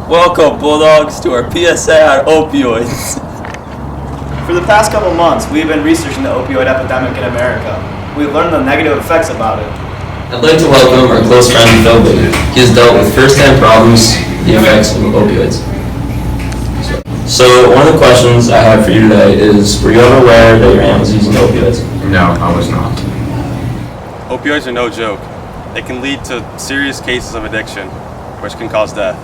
Welcome, Bulldogs, to our PSA on opioids. For the past couple months, we've been researching the opioid epidemic in America. We've learned the negative effects about it. I'd like to welcome our close friend Phil Baker. He has dealt with first-hand problems, the effects of opioids. So one of the questions I have for you today is, were you ever aware that your aunt was using opioids? No, I was not. Opioids are no joke. They can lead to serious cases of addiction, which can cause death.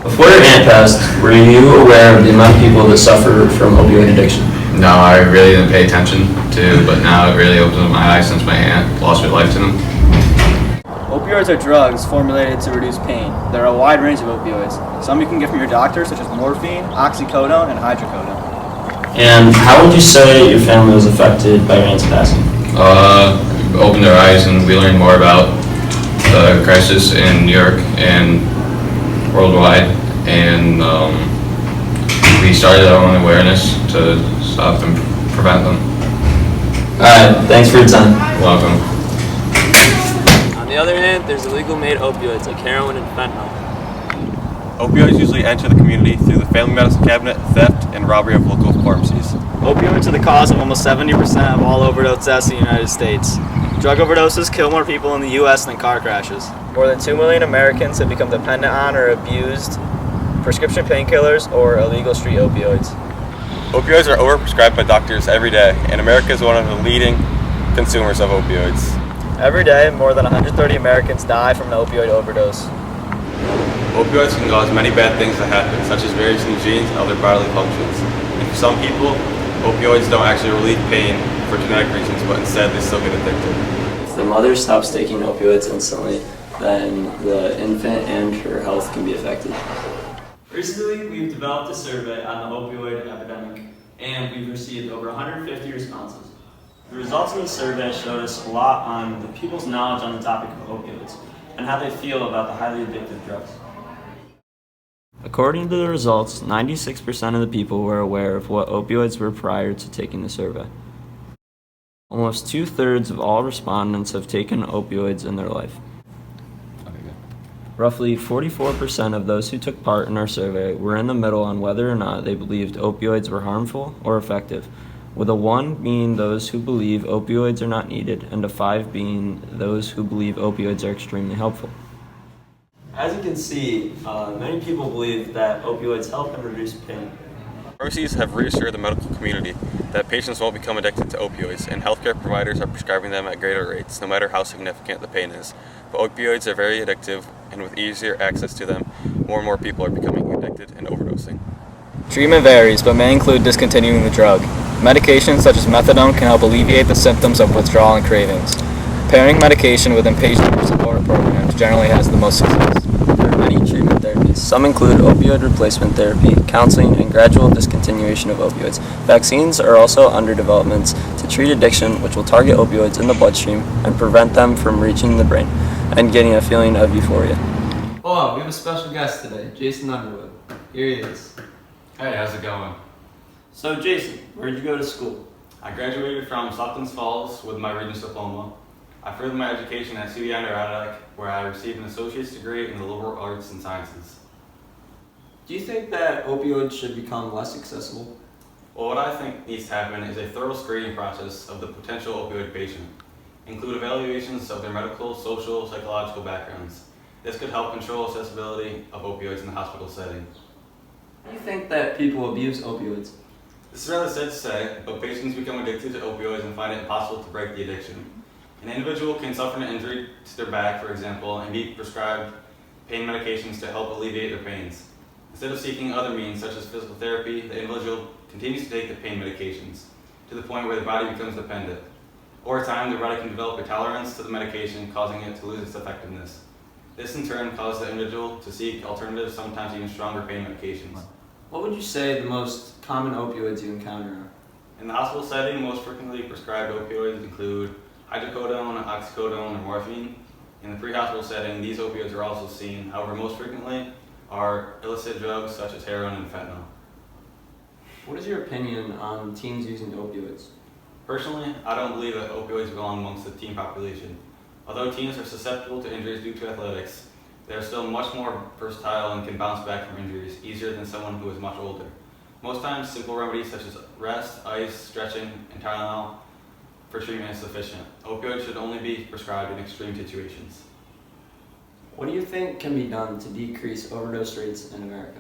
Before your aunt passed, were you aware of the amount of people that suffer from opioid addiction? No, I really didn't pay attention to, but now it really opened up my eyes since my aunt lost her life to them. Opioids are drugs formulated to reduce pain. There are a wide range of opioids. Some you can get from your doctor, such as morphine, oxycodone, and hydrocodone. And how would you say your family was affected by your aunt's passing? Opened our eyes and we learned more about the crisis in New York and worldwide, and we started our own awareness to stop and prevent them. Alright, thanks for your time. Welcome. On the other hand, there's illegal made opioids like heroin and fentanyl. Opioids usually enter the community through the family medicine cabinet, theft, and robbery of local pharmacies. Opioids are the cause of almost 70% of all overdose deaths in the United States. Drug overdoses kill more people in the U.S. than car crashes. More than 2 million Americans have become dependent on or abused prescription painkillers or illegal street opioids. Opioids are overprescribed by doctors every day, and America is one of the leading consumers of opioids. Every day, more than 130 Americans die from an opioid overdose. Opioids can cause many bad things to happen, such as various in genes and other bodily functions. And for some people, opioids don't actually relieve pain for genetic reasons, but instead they still get addicted. If the mother stops taking opioids instantly, then the infant and her health can be affected. Recently, we've developed a survey on the opioid epidemic, and we've received over 150 responses. The results of the survey showed us a lot on the people's knowledge on the topic of opioids and how they feel about the highly addictive drugs. According to the results, 96% of the people were aware of what opioids were prior to taking the survey. Almost 2/3 of all respondents have taken opioids in their life. Roughly 44% of those who took part in our survey were in the middle on whether or not they believed opioids were harmful or effective, with a 1 being those who believe opioids are not needed and a 5 being those who believe opioids are extremely helpful. As you can see, many people believe that opioids help and reduce pain. Pharmacies have reassured the medical community that patients won't become addicted to opioids, and healthcare providers are prescribing them at greater rates, no matter how significant the pain is. But opioids are very addictive, and with easier access to them, more and more people are becoming addicted and overdosing. Treatment varies, but may include discontinuing the drug. Medications such as methadone can help alleviate the symptoms of withdrawal and cravings. Pairing medication with inpatient support programs generally has the most success. There are many treatment therapies. Some include opioid replacement therapy, counseling, and gradual discontinuation of opioids. Vaccines are also under development to treat addiction, which will target opioids in the bloodstream and prevent them from reaching the brain and getting a feeling of euphoria. Oh, we have a special guest today, Jason Underwood. Here he is. Hey, how's it going? So Jason, where'd you go to school? I graduated from Stockton's Falls with my Regents diploma. I furthered my education at CDI Underwood, where I received an associate's degree in the liberal arts and sciences. Do you think that opioids should become less accessible? Well, what I think needs to happen is a thorough screening process of the potential opioid patient. Include evaluations of their medical, social, psychological backgrounds. This could help control accessibility of opioids in the hospital setting. Do you think that people abuse opioids? This is rather sad to say, but patients become addicted to opioids and find it impossible to break the addiction. An individual can suffer an injury to their back, for example, and be prescribed pain medications to help alleviate their pains. Instead of seeking other means, such as physical therapy, the individual continues to take the pain medications, to the point where the body becomes dependent. Over time, the body can develop a tolerance to the medication, causing it to lose its effectiveness. This in turn causes the individual to seek alternatives, sometimes even stronger pain medications. What would you say the most common opioids you encounter are? In the hospital setting, most frequently prescribed opioids include hydrocodone, oxycodone, or morphine. In the pre-hospital setting, these opioids are also seen. However, most frequently are illicit drugs such as heroin and fentanyl. What is your opinion on teens using opioids? Personally, I don't believe that opioids belong amongst the teen population. Although teens are susceptible to injuries due to athletics, They are still much more versatile and can bounce back from injuries easier than someone who is much older. Most times, simple remedies such as rest, ice, stretching, and Tylenol for treatment is sufficient. Opioids should only be prescribed in extreme situations. What do you think can be done to decrease overdose rates in America?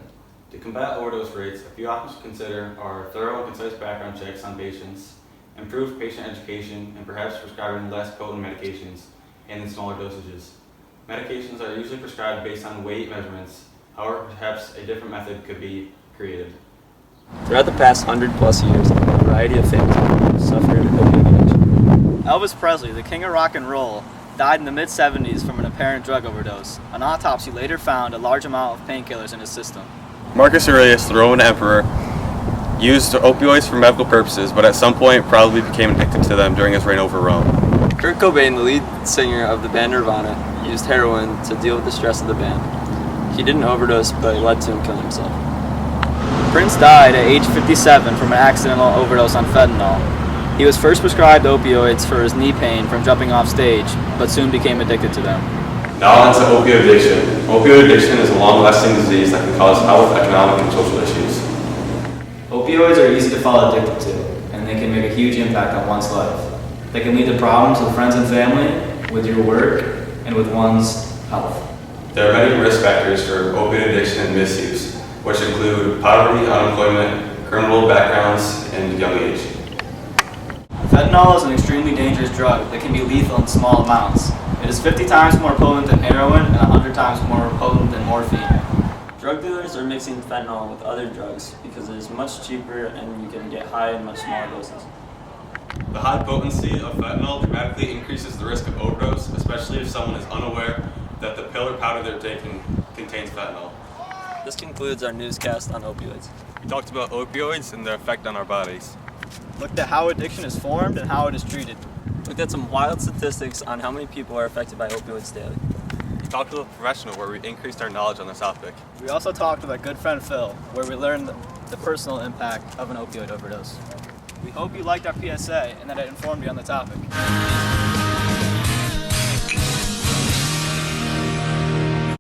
To combat overdose rates, a few options to consider are thorough and concise background checks on patients, improved patient education, and perhaps prescribing less potent medications and in smaller dosages. Medications are usually prescribed based on weight measurements. However, perhaps a different method could be created. Throughout the past 100+ years, a variety of famous people suffered opioid addiction. Elvis Presley, the king of rock and roll, died in the mid-70s from an apparent drug overdose. An autopsy later found a large amount of painkillers in his system. Marcus Aurelius, the Roman emperor, used opioids for medical purposes, but at some point probably became addicted to them during his reign over Rome. Kurt Cobain, the lead singer of the band Nirvana, used heroin to deal with the stress of the band. He didn't overdose, but it led to him killing himself. Prince died at age 57 from an accidental overdose on fentanyl. He was first prescribed opioids for his knee pain from jumping off stage, but soon became addicted to them. Now on to opioid addiction. Opioid addiction is a long-lasting disease that can cause health, economic, and social issues. Opioids are easy to fall addicted to, and they can make a huge impact on one's life. They can lead to problems with friends and family, with your work, and with one's health. There are many risk factors for opioid addiction and misuse, which include poverty, unemployment, criminal backgrounds, and young age. Fentanyl is an extremely dangerous drug that can be lethal in small amounts. It is 50 times more potent than heroin and 100 times more potent than morphine. Drug dealers are mixing fentanyl with other drugs because it is much cheaper and you can get high in much smaller doses. The high potency of fentanyl dramatically increases the risk of overdose, especially if someone is unaware that the pill or powder they're taking contains fentanyl. This concludes our newscast on opioids. We talked about opioids and their effect on our bodies. Looked at how addiction is formed and how it is treated. Looked at some wild statistics on how many people are affected by opioids daily. We talked to a professional where we increased our knowledge on this topic. We also talked with our good friend Phil, where we learned the personal impact of an opioid overdose. We hope you liked our PSA and that it informed you on the topic.